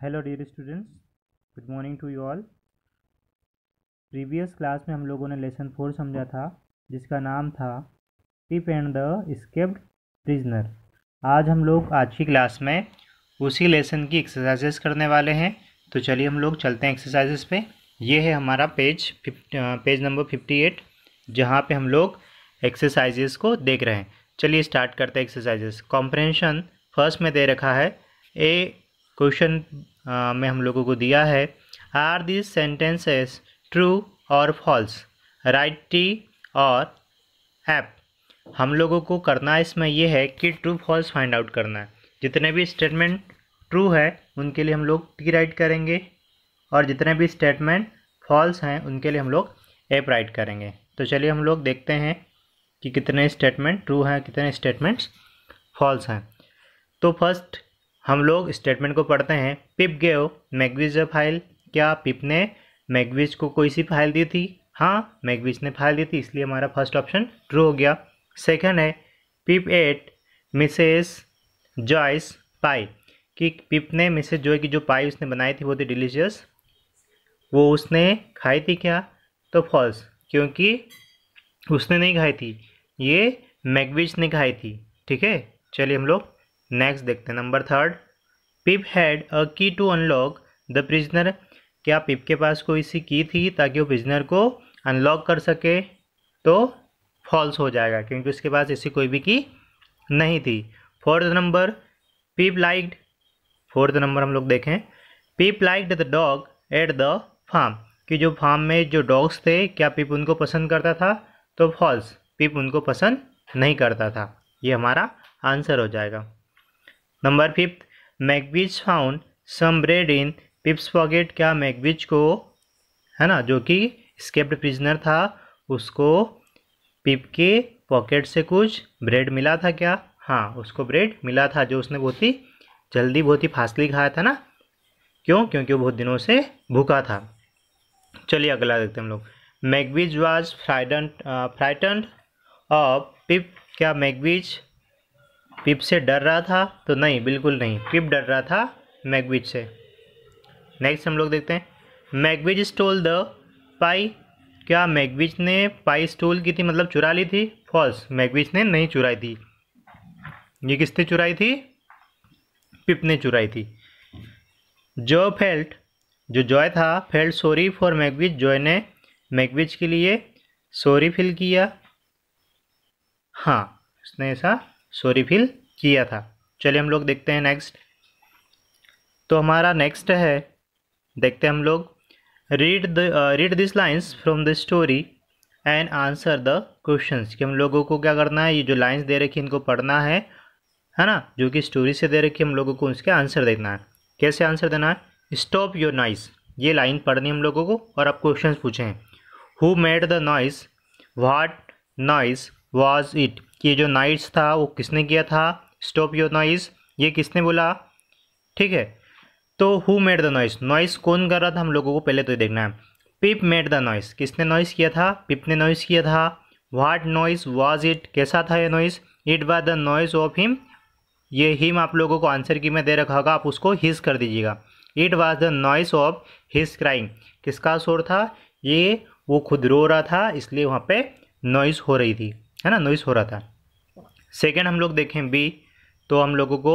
Hello dear students, good morning to you all. Previous class में हम लोगों ने लेसन 4 समझा था, जिसका नाम था पिप एंड द एस्केप्ड प्रिजनर। आज की क्लास में उसी लेसन की एक्सरसाइजेस करने वाले हैं। तो चलिए हम लोग चलते हैं एक्सरसाइजेस पे। ये है हमारा पेज नंबर 58, जहाँ पे हम लोग एक्सरसाइजेस को देख रहे हैं। चलिए स्टार्ट करते हैं एक्सरसाइजेस। कॉम्प्रहेंशन फर्स्ट में दे रखा है। ए क्वेश्चन में हम लोगों को दिया है, आर दिस सेंटेंसेस ट्रू और फॉल्स, राइट टी और ऐप। हम लोगों को करना इसमें यह है कि ट्रू फॉल्स फाइंड आउट करना है। जितने भी स्टेटमेंट ट्रू है उनके लिए हम लोग टी राइट करेंगे, और जितने भी स्टेटमेंट फॉल्स हैं उनके लिए हम लोग एप राइट करेंगे। तो चलिए हम लोग देखते हैं कि कितने स्टेटमेंट ट्रू हैं, कितने स्टेटमेंट्स फॉल्स हैं। तो फर्स्ट हम लोग स्टेटमेंट को पढ़ते हैं। पिप गेव मैगविज अ फाइल। क्या पिप ने मैगविज को कोई सी फाइल दी थी? हाँ, मैगविज ने फाइल दी थी, इसलिए हमारा फर्स्ट ऑप्शन ट्रू हो गया। सेकंड है, पिप एट मिसेस जॉयस पाई। कि पिप ने मिसेस जॉय की जो पाई उसने बनाई थी वो थी डिलीशियस, वो उसने खाई थी क्या? तो फॉल्स, क्योंकि उसने नहीं खाई थी, ये मैगविज ने खाई थी। ठीक है, चलिए हम लोग नेक्स्ट देखते हैं। Number third, pip had a की टू अनलॉक द प्रिजनर। क्या पिप के पास कोई सी की थी ताकि वो प्रिजनर को अनलॉक कर सके? तो फॉल्स हो जाएगा, क्योंकि उसके पास ऐसी कोई भी की नहीं थी। Fourth number, Pip liked. Fourth number हम लोग देखें, Pip liked the dog at the farm. कि जो फार्म में जो डॉग्स थे, क्या पिप उनको पसंद करता था? तो फॉल्स, पिप उनको पसंद नहीं करता था। ये हमारा आंसर हो जाएगा। Number fifth, Magwitch found some bread in Pip's pocket. क्या मैगविज को, है ना, जो कि एस्केप्ड प्रिजनर था, उसको पिप के पॉकेट से कुछ ब्रेड मिला था क्या? हाँ, उसको ब्रेड मिला था, जो उसने बहुत ही जल्दी, बहुत ही फास्टली खाया था ना। क्यों? क्योंकि वो बहुत दिनों से भूखा था। चलिए अगला देखते हैं हम लोग। मैगविज वॉज फ्राइटन्ड ऑफ पिप। क्या मैगविज पिप से डर रहा था? तो नहीं, बिल्कुल नहीं, पिप डर रहा था मैगविज से। नेक्स्ट हम लोग देखते हैं, मैगविज स्टोल द पाई। क्या मैगविज ने पाई स्टोल की थी, मतलब चुरा ली थी? फॉल्स, मैगविज ने नहीं चुराई थी। ये किसने चुराई थी? पिप ने चुराई थी। जो फेल्ट, जो जॉय था, फेल्ट सॉरी फॉर मैगविज। जॉय ने मैगविज के लिए सॉरी फील किया। हाँ, उसने ऐसा सॉरी फील किया था। चलिए हम लोग देखते हैं नेक्स्ट। तो हमारा नेक्स्ट है, देखते हैं हम लोग, read this lines from the story and answer the questions. कि हम लोगों को क्या करना है, ये जो लाइन्स दे रखी है इनको पढ़ना है ना, जो कि स्टोरी से दे रखी है, हम लोगों को उसके आंसर देना है। कैसे आंसर देना है? स्टॉप योर नॉइस, ये लाइन पढ़नी हम लोगों को, और आप क्वेश्चन पूछे हैं। Who made the noise, what noise was it. कि जो नॉइस था वो किसने किया था? स्टॉप योर नॉइस, ये किसने बोला? ठीक है, तो who made the noise, noise कौन कर रहा था हम लोगों को पहले तो देखना है। पिप मेड द नॉइस, किसने नॉइस किया था? पिप ने नॉइस किया था। व्हाट नॉइस वॉज इट, कैसा था ये noise? It was the noise of him. ये हिम आप लोगों को आंसर की में दे रखा होगा, आप उसको हिज कर दीजिएगा। It was the noise of his crying. किसका शोर था ये? वो खुद रो रहा था, इसलिए वहाँ पे नॉइस हो रही थी, है ना, नॉइस हो रहा था। सेकेंड हम लोग देखें बी, तो हम लोगों को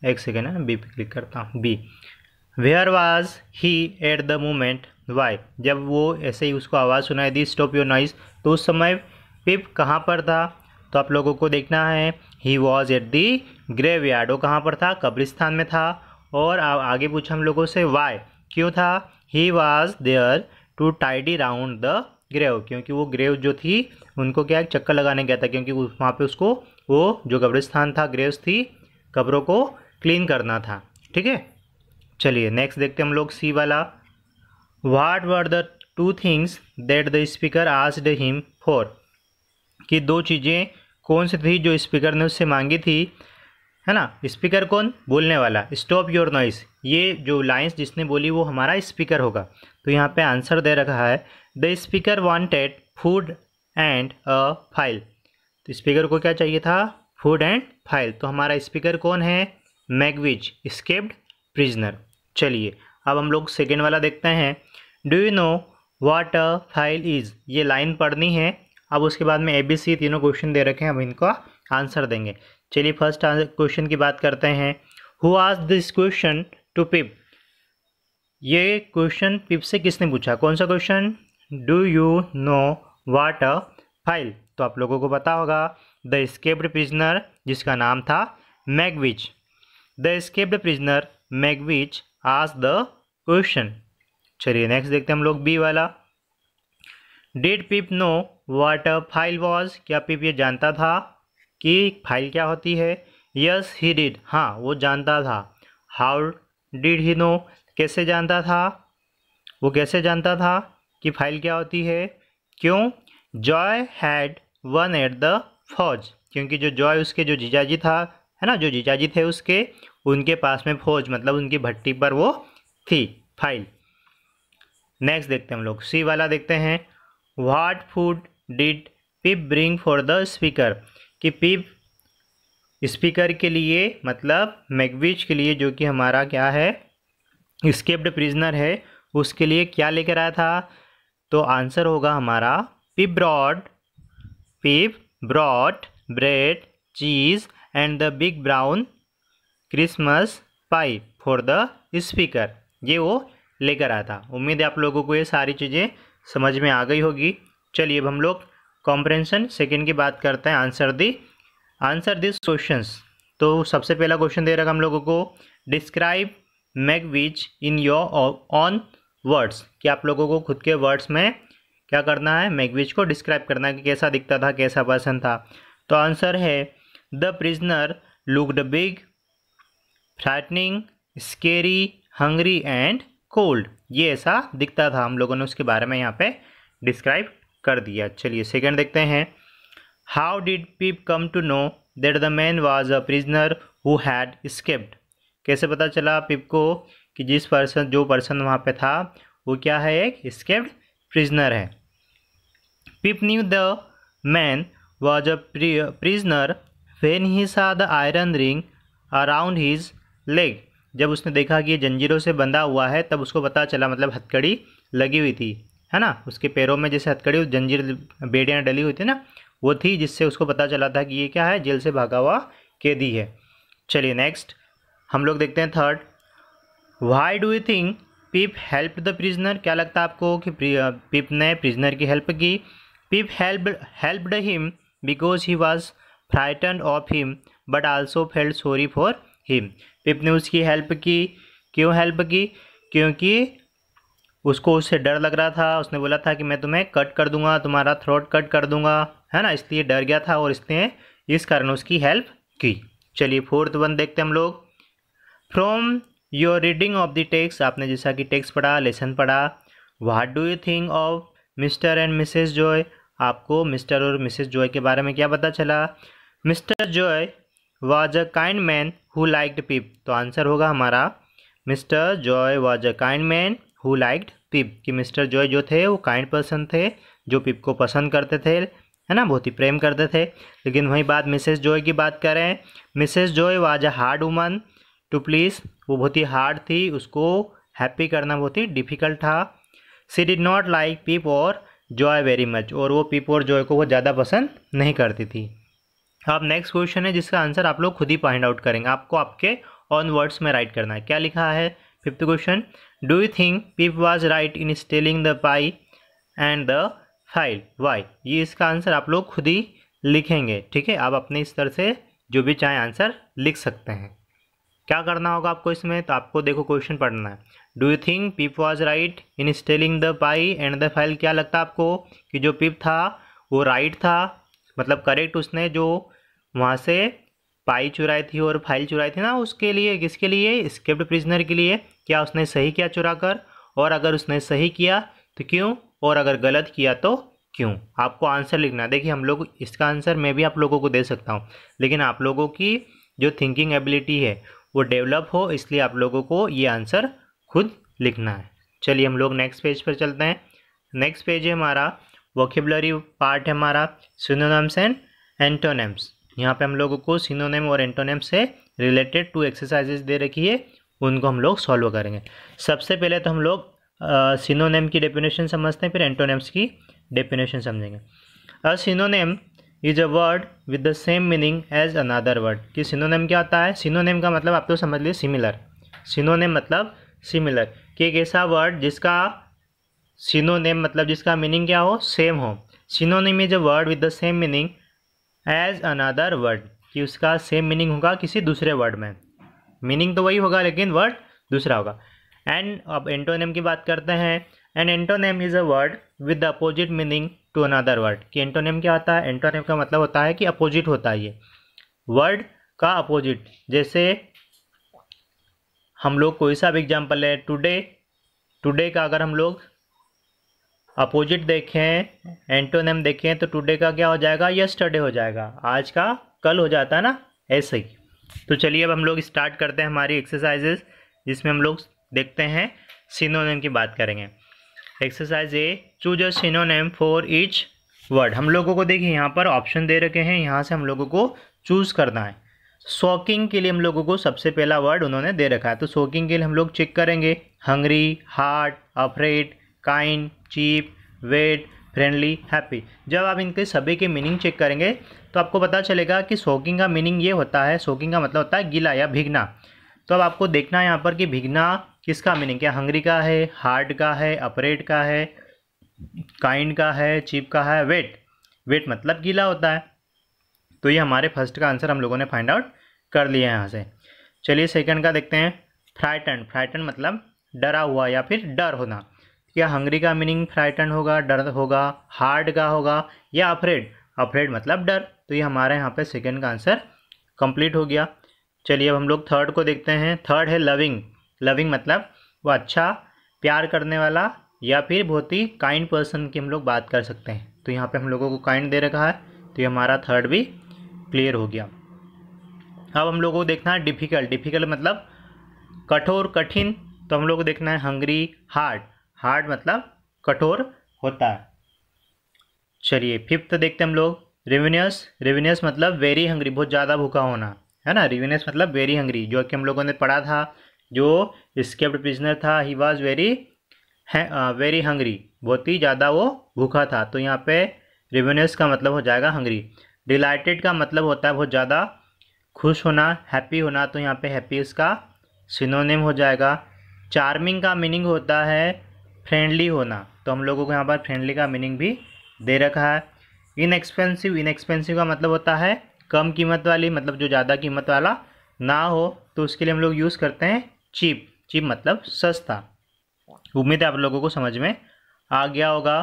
एक सेकेंड है ना, बी पे क्लिक करता हूँ। B, where was he at the moment, why. जब वो ऐसे ही उसको आवाज़ सुनाई दी स्टॉप योर नॉइस, तो उस समय पिप कहाँ पर था? तो आप लोगों को देखना है, he was at the graveyard. वो कहाँ पर था? कब्रिस्तान में था। और आगे पूछा हम लोगों से वाई, क्यों था? He was there to tidy round the grave. क्योंकि वो ग्रेव जो थी उनको क्या चक्कर लगाने गया था, क्योंकि वहाँ पे उसको वो जो कब्रिस्तान था, ग्रेव्स थी, कब्रों को क्लीन करना था। ठीक है, चलिए नेक्स्ट देखते हैं हम लोग सी वाला। What were the two things that the speaker asked him for. कि दो चीज़ें कौन सी थी जो स्पीकर ने उससे मांगी थी, है ना। स्पीकर कौन? बोलने वाला। स्टॉप योर नॉइस, ये जो लाइंस जिसने बोली वो हमारा स्पीकर होगा। तो यहाँ पे आंसर दे रखा है, the speaker wanted food and a file. तो स्पीकर को क्या चाहिए था? Food and file. तो हमारा स्पीकर कौन है? मैगविज, एस्केप्ड प्रिजनर। चलिए अब हम लोग सेकेंड वाला देखते हैं। Do you know what a file is, ये लाइन पढ़नी है। अब उसके बाद में ABC तीनों क्वेश्चन दे रखे हैं, हम इनका आंसर देंगे। चलिए फर्स्ट क्वेश्चन की बात करते हैं। Who asked this question to Pip, ये क्वेश्चन पिप से किसने पूछा, कौन सा question? Do you know what a file, तो आप लोगों को पता होगा द एस्केप्ड प्रिजनर, जिसका नाम था Magwitch. The escaped prisoner Magwitch asked the question. चलिए नेक्स्ट देखते हैं हम लोग बी वाला। Did pip no what a file was, क्या पिप ये जानता था कि फाइल क्या होती है? यस ही डिड, हाँ वो जानता था। हाउ डिड ही नो, कैसे जानता था? वो कैसे जानता था कि फाइल क्या होती है? क्यों? Joy had one at the फौज, क्योंकि जो जॉय उसके जो जीजाजी था, है ना, जो जीजाजी थे उसके, उनके पास में फौज मतलब उनकी भट्टी पर वो थी फाइल। नेक्स्ट देखते हैं हम लोग सी वाला देखते हैं। What food did pip bring for the speaker, कि पिप स्पीकर के लिए मतलब मैगविच के लिए, जो कि हमारा क्या है एस्केप्ड प्रिजनर है, उसके लिए क्या लेकर आया था? तो आंसर होगा हमारा Pip brought bread cheese and the big brown Christmas pie for the speaker, ये वो लेकर आया था। उम्मीद है आप लोगों को ये सारी चीज़ें समझ में आ गई होगी। चलिए अब हम लोग कॉम्प्रहेंशन सेकेंड की बात करते हैं। Answer this questions. तो सबसे पहला क्वेश्चन दे रखा हम लोगों को, describe Magwitch in your on words, कि आप लोगों को खुद के वर्ड्स में क्या करना है, मैगविच को डिस्क्राइब करना है कि कैसा दिखता था, कैसा पर्सन था। तो आंसर है the prisoner looked big, frightening, scary, hungry and cold, ये ऐसा दिखता था। हम लोगों ने उसके बारे में यहाँ पे डिस्क्राइब कर दिया। चलिए सेकंड देखते हैं। How did Pip come to know that the man was a prisoner who had escaped, कैसे पता चला पिप को कि जो पर्सन वहाँ पे था वो क्या है, एक एस्केप्ड प्रिजनर है। Pip knew the man was a prisoner when he saw the iron ring around his leg, जब उसने देखा कि ये जंजीरों से बंधा हुआ है तब उसको पता चला, मतलब हथकड़ी लगी हुई थी, है ना, उसके पैरों में जैसे हथकड़ी जंजीर बेड़ियाँ डली हुई थी ना, वो थी, जिससे उसको पता चला था कि ये क्या है, जेल से भागा हुआ कैदी है। चलिए नेक्स्ट हम लोग देखते हैं third. Why do you think pip help the prisoner, क्या लगता है आपको कि पिप ने प्रिजनर की हेल्प की? Pip helped him because he was frightened of him but also felt sorry for him, Pip ने उसकी हेल्प की। क्यों हेल्प की? क्योंकि उसको उससे डर लग रहा था, उसने बोला था कि मैं तुम्हें कट कर दूंगा, तुम्हारा थ्रोट कट कर दूंगा, है ना, इसलिए डर गया था और इसने इस कारण उसकी हेल्प की। चलिए फोर्थ वन देखते हैं हम लोग। From your reading of the text, आपने जैसा कि टेक्स्ट पढ़ा, लेसन पढ़ा, what do you think of Mr and Mrs Joy, आपको मिस्टर और मिसेस जॉय के बारे में क्या पता चला? Mr Joy was a kind man who liked Pip, तो आंसर होगा हमारा Mr Joy was a kind man who liked Pip, कि मिस्टर जॉय जो थे वो काइंड पर्सन थे, जो पिप को पसंद करते थे, है ना, बहुत ही प्रेम करते थे। लेकिन वही बात मिसेस जॉय की बात करें, Mrs Joe was a hard woman to please, वो बहुत ही हार्ड थी, उसको हैप्पी करना बहुत ही डिफ़िकल्ट था। सी डिड नॉट लाइक पिप और जॉय वेरी मच, और वो पिप और जॉय को वो ज़्यादा पसंद नहीं करती थी। अब नेक्स्ट क्वेश्चन है जिसका आंसर आप लोग खुद ही फाइंड आउट करेंगे, आपको आपके ऑन वर्ड्स में राइट करना है। क्या लिखा है fifth question, do you think Pip was right in stealing the pie and the file, why, ये इसका आंसर आप लोग खुद ही लिखेंगे, ठीक है। आप अपने स्तर से जो भी चाहे आंसर लिख सकते हैं। क्या करना होगा आपको इसमें, तो आपको देखो क्वेश्चन पढ़ना है। Do you think Pip was right in stealing the pie and the file, क्या लगता है आपको कि जो पिप था वो राइट था, मतलब करेक्ट, उसने जो वहाँ से पाई चुराई थी और फाइल चुराई थी ना, उसके लिए, किसके लिए, एस्केप्ड प्रिजनर के लिए, क्या उसने सही किया चुरा कर? और अगर उसने सही किया तो क्यों, और अगर गलत किया तो क्यों? आपको आंसर लिखना है। देखिए हम लोग इसका आंसर मैं भी आप लोगों को दे सकता हूँ, लेकिन आप लोगों की जो थिंकिंग एबिलिटी है वो डेवलप हो, इसलिए आप लोगों को ये आंसर खुद लिखना है। चलिए हम लोग नेक्स्ट पेज पर चलते हैं। नेक्स्ट पेज है हमारा वोकेबलरी पार्ट है हमारा, सिनोनिम्स एंड एंटोनिम्स। यहाँ पे हम लोगों को सिनोनिम और एंटोनिम से रिलेटेड 2 एक्सरसाइजेज दे रखी है, उनको हम लोग सॉल्व करेंगे। सबसे पहले तो हम लोग सिनोनिम की डेफिनेशन समझते हैं, फिर एंटोनिम्स की डेफिनेशन समझेंगे। A synonym is a word with the same meaning as another word. कि सिनोनिम क्या होता है? सिनोनिम का मतलब आप तो समझ लीजिए सिमिलर। सिनोनिम मतलब सिमिलर, कि एक ऐसा वर्ड जिसका सिनोनिम मतलब जिसका मीनिंग क्या हो? सेम हो। Synonym is a word with the same meaning as another word, कि उसका सेम मीनिंग होगा किसी दूसरे वर्ड में। मीनिंग तो वही होगा लेकिन वर्ड दूसरा होगा। एंड अब एंटोनिम की बात करते हैं। An antonym is a word with the opposite meaning to another word. कि एंटोनिम क्या होता है? एंटोनिम का मतलब होता है कि अपोजिट होता है ये वर्ड का अपोजिट। जैसे हम लोग कोई सा भी एग्जाम्पल लें, टुडे, टुडे का अगर हम लोग अपोजिट देखें, एंटोनिम देखें, तो टुडे का क्या हो जाएगा? यस्टरडे हो जाएगा। आज का कल हो जाता है ना, ऐसे ही। तो चलिए अब हम लोग स्टार्ट करते हैं हमारी एक्सरसाइजेज, जिसमें हम लोग देखते हैं सिनोनिम की बात करेंगे। Exercise A, choose a synonym for each word. हम लोगों को देखिए यहाँ पर ऑप्शन दे रखे हैं, यहाँ से हम लोगों को चूज करना है। शॉकिंग के लिए हम लोगों को सबसे पहला वर्ड उन्होंने दे रखा है, तो शॉकिंग के लिए हम लोग चेक करेंगे hungry, hard, afraid, kind, cheap, wet, friendly, happy. जब आप इनके सभी के मीनिंग चेक करेंगे तो आपको पता चलेगा कि शॉकिंग का मीनिंग ये होता है, शॉकिंग का मतलब होता है गीला या भीगना। तो अब आपको देखना है यहाँ पर कि भीगना किसका मीनिंग क्या? हंग्री का है, हार्ड का है, अफ्रेड का है, काइंड का है, चीप का है, वेट, वेट मतलब गीला होता है। तो ये हमारे फर्स्ट का आंसर हम लोगों ने फाइंड आउट कर लिया है यहाँ से। चलिए सेकंड का देखते हैं। फ्राइटन, फ्राइटन मतलब डरा हुआ या फिर डर होना। क्या हंग्री का मीनिंग फ्राइटन होगा, डर होगा, हार्ड का होगा, या अफ्रेड? अफ्रेड मतलब डर। तो ये हमारे यहाँ पे सेकंड का आंसर कंप्लीट हो गया। चलिए अब हम लोग थर्ड को देखते हैं। थर्ड है लविंग। लविंग मतलब वो अच्छा, प्यार करने वाला, या फिर बहुत ही काइंड पर्सन की हम लोग बात कर सकते हैं। तो यहाँ पे हम लोगों को काइंड दे रखा है, तो ये हमारा थर्ड भी क्लियर हो गया। अब हम लोगों को देखना है डिफ़िकल्ट। डिफ़िकल्ट मतलब कठोर, कठिन। तो हम लोग को देखना है हंग्री, हार्ड, हार्ड मतलब कठोर होता है। चलिए फिफ्थ देखते हैं हम लोग। रेवेनियस, रेवेनियस मतलब वेरी हंग्री, बहुत ज़्यादा भूखा होना, है ना। रेवेनियस मतलब वेरी हंग्री, जो कि हम लोगों ने पढ़ा था। जो एस्केप्ड प्रिजनर था, he was very very hungry, बहुत ही ज़्यादा वो भूखा था। तो यहाँ पे रेवेनियस का मतलब हो जाएगा हंग्री। डिलाइटेड का मतलब होता है बहुत ज़्यादा खुश होना, हैप्पी होना। तो यहाँ पे हैप्पी इसका सिनोनिम हो जाएगा। चार्मिंग का मीनिंग होता है फ्रेंडली होना, तो हम लोगों को यहाँ पर फ्रेंडली का मीनिंग भी दे रखा है। इनएक्सपेंसिव, इनएक्सपेंसिव का मतलब होता है कम कीमत वाली, मतलब जो ज़्यादा कीमत वाला ना हो, तो उसके लिए हम लोग यूज़ करते हैं चीप। चीप मतलब सस्ता। उम्मीद है आप लोगों को समझ में आ गया होगा।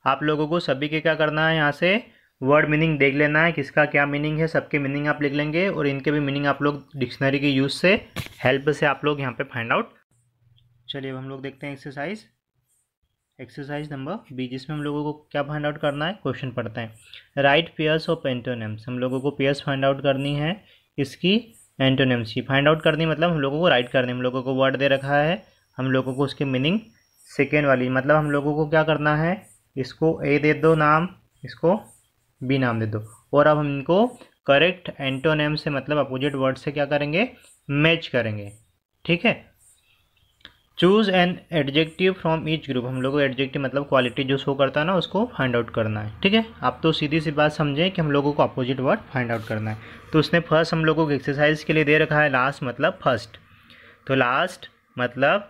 आप लोगों को सभी के क्या करना है, यहाँ से वर्ड मीनिंग देख लेना है, किसका क्या मीनिंग है, सबके मीनिंग आप लिख लेंगे, और इनके भी मीनिंग आप लोग डिक्शनरी के यूज़ से, हेल्प से आप लोग यहाँ पे फाइंड आउट। चलिए अब हम लोग देखते हैं एक्सरसाइज, एक्सरसाइज नंबर बी, जिसमें हम लोगों को क्या फाइंड आउट करना है, क्वेश्चन पढ़ते हैं। Right pairs of antonyms. हम लोगों को पेयर्स फाइंड आउट करनी है, इसकी एंटोनिम्स की फाइंड आउट करनी, मतलब हम लोगों को राइट करनी। हम लोगों को वर्ड दे रखा है, हम लोगों को उसकी मीनिंग सेकेंड वाली, मतलब हम लोगों को क्या करना है, इसको ए दे दो नाम, इसको बी नाम दे दो, और अब हम इनको करेक्ट एंटोनिम से, मतलब अपोजिट वर्ड से क्या करेंगे, मैच करेंगे। ठीक है। Choose an adjective from each group. हम लोग को एडजेक्टिव मतलब क्वालिटी जो शो करता है ना, उसको फाइंड आउट करना है। ठीक है। आप तो सीधी सी बात समझें कि हम लोगों को अपोजिट वर्ड फाइंड आउट करना है। तो उसने फर्स्ट हम लोगों को एक्सरसाइज के लिए दे रखा है लास्ट मतलब फर्स्ट। तो लास्ट मतलब,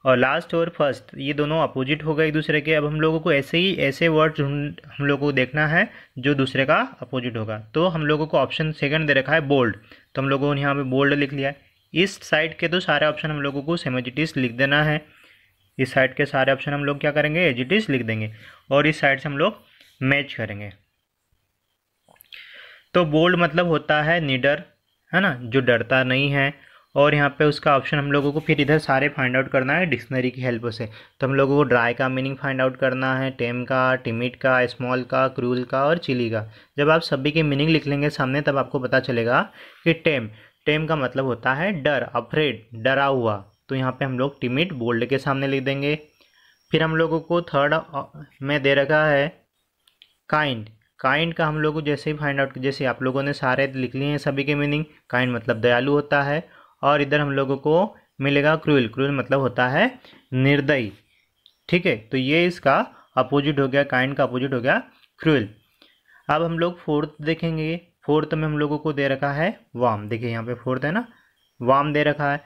और लास्ट और फर्स्ट ये दोनों अपोजिट हो गए एक दूसरे के। अब हम लोगों को ऐसे ही ऐसे वर्ड हम लोगों को देखना है जो दूसरे का अपोजिट होगा। तो हम लोगों को ऑप्शन सेकंड दे रखा है बोल्ड, तो हम लोगों ने यहाँ पे बोल्ड लिख लिया है। इस साइड के तो सारे ऑप्शन हम लोगों को सेम एज इट इज लिख देना है। इस साइड के सारे ऑप्शन हम लोग क्या करेंगे, एज इट इज लिख देंगे, और इस साइड से हम लोग मैच करेंगे। तो बोल्ड मतलब होता है निडर, है ना, जो डरता नहीं है। और यहाँ पे उसका ऑप्शन हम लोगों को फिर इधर सारे फाइंड आउट करना है डिक्शनरी की हेल्प से। तो हम लोगों को ड्राई का मीनिंग फाइंड आउट करना है, टेम का, टिमिड का, स्मॉल का, क्रूल का और चिली का। जब आप सभी के मीनिंग लिख लेंगे सामने, तब आपको पता चलेगा कि टेम, टेम का मतलब होता है डर, अफ्रेड, डरा हुआ। तो यहाँ पे हम लोग टिमिड बोल्ड के सामने लिख देंगे। फिर हम लोगों को थर्ड में दे रखा है काइंड। काइंड का हम लोग को जैसे ही फाइंड आउट, जैसे आप लोगों ने सारे लिख लिए हैं सभी के मीनिंग। काइंड मतलब दयालु होता है। और इधर हम लोगों को मिलेगा क्रूएल। क्रूएल मतलब होता है निर्दयी। ठीक है, तो ये इसका अपोजिट हो गया, काइंड का अपोजिट हो गया क्रूएल। अब हम लोग फोर्थ देखेंगे। फोर्थ में हम लोगों को दे रखा है वार्म। देखिए यहाँ पे फोर्थ है ना, वार्म दे रखा है।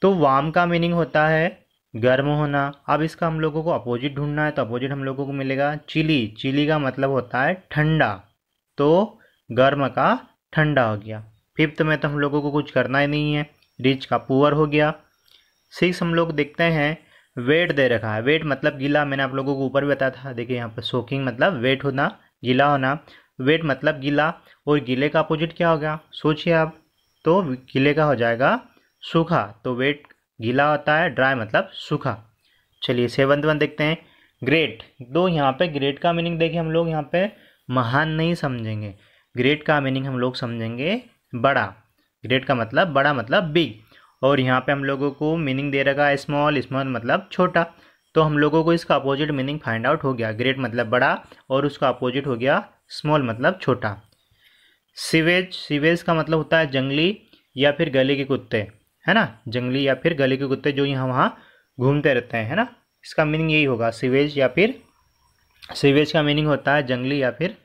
तो वार्म का मीनिंग होता है गर्म होना। अब इसका हम लोगों को अपोजिट ढूंढना है, तो अपोजिट हम लोगों को मिलेगा चिली। चिली का मतलब होता है ठंडा, तो गर्म का ठंडा हो गया। फिफ्थ में तो हम लोगों को कुछ करना ही नहीं है, रिच का पुअर हो गया। सिक्स हम लोग देखते हैं, वेट दे रखा है। वेट मतलब गीला, मैंने आप लोगों को ऊपर भी बताया था। देखिए यहाँ पर सोकिंग मतलब वेट होना, गीला होना। वेट मतलब गीला, और गीले का अपोजिट क्या होगा सोचिए आप, तो गीले का हो जाएगा सूखा। तो वेट गीला होता है, ड्राई मतलब सूखा। चलिए सेवंथ वन देखते हैं, ग्रेट। तो यहाँ पे ग्रेट का मीनिंग देखिए, हम लोग यहाँ पे महान नहीं समझेंगे, ग्रेट का मीनिंग हम लोग समझेंगे बड़ा। ग्रेट का मतलब बड़ा मतलब बिग। और यहाँ पे हम लोगों को मीनिंग दे रखा है स्मॉल। स्मॉल मतलब छोटा। तो हम लोगों को इसका अपोजिट मीनिंग फाइंड आउट हो गया। ग्रेट मतलब बड़ा और उसका अपोजिट हो गया स्मॉल मतलब छोटा। सीवेज, सीवेज का मतलब होता है जंगली या फिर गली के कुत्ते, है ना। जंगली या फिर गली के कुत्ते जो यहाँ वहाँ घूमते रहते हैं, है ना। इसका मीनिंग यही होगा सीवेज, या फिर सीवेज का मीनिंग होता है जंगली या फिर